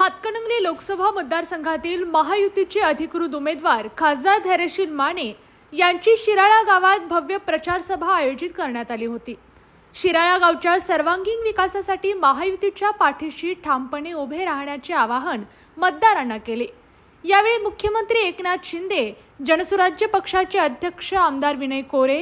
हातकणंगले लोकसभा मतदारसंघातील महायुतीचे अधिकृत उमेदवार खासदार धैर्यशील माने यांची शिराळा गावात भव्य प्रचार सभा आयोजित करण्यात आली होती। शिराळा गावच्या सर्वांगीण विकासासाठी महायुतीच्या पाठीशी ठामपणे उभे राहण्याचे आवाहन मतदारांना केले। यावेळी मुख्यमंत्री एकनाथ शिंदे, जनसुराज्य पक्षाचे अध्यक्ष आमदार विनय कोरे,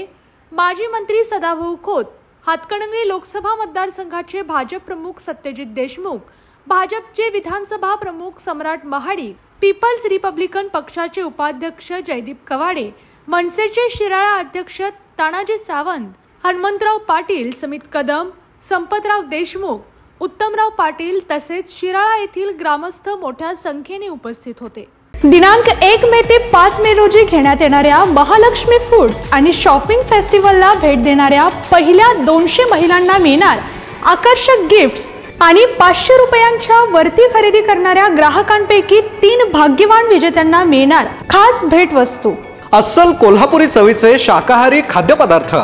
माजी मंत्री सदाभाऊ खोत, हातकणंगले लोकसभा मतदारसंघाचे भाजप प्रमुख सत्यजित देशमुख, भाजपचे विधानसभा प्रमुख सम्राट महाडिक, पीपल्स रिपब्लिकन पक्षाचे उपाध्यक्ष जयदीप कवाडे, मनसेचे शिराळा अध्यक्ष तानाजी सावंत, हनुमंतराव पाटील, समित कदम, संपतराव देशमुख, उत्तमराव पाटील तसेच शिराळा येथील ग्रामस्थ मोठ्या संख्येने उपस्थित होते। दिनांक 1 मे ते 5 मे रोजी घेण्यात येणाऱ्या महालक्ष्मी फूड्स आणि शॉपिंग फेस्टिवलला भेट देणाऱ्या पहिल्या 200 महिलांना मिळणार आकर्षक गिफ्ट्स आणि 500 रुपयांच्या वरती खरेदी करणाऱ्या ग्राहकांपैकी 3 भाग्यवान विजेत्यांना मिळणार खास भेटवस्तू। अस्सल कोल्हापुरी चवीचे शाकाहारी खाद्यपदार्थ,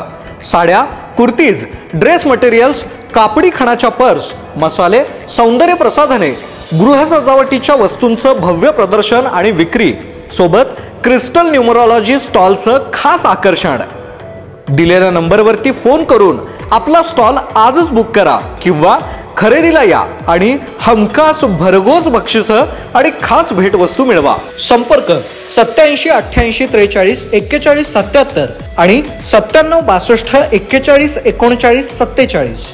साड्या, कुर्तीज, ड्रेस मटेरियल्स, कापडी खणाच्या पर्स, मसाले, सौंदर्य प्रसाधने, गृह सजावटीच्या वस्तूंचं भव्य प्रदर्शन आणि विक्री सोबत क्रिस्टल न्यूमरोलॉजी स्टॉलचं खास आकर्षण। दिलेल्या नंबरवरती फोन करून आपला स्टॉल आजच बुक करा किंवा खरेदीला या आणि हमखास भरघोस बक्षीस आणि खास भेटवस्तू मिळवा। संपर्क 87 88 43 41 77 आणि 97 62 41 39 47।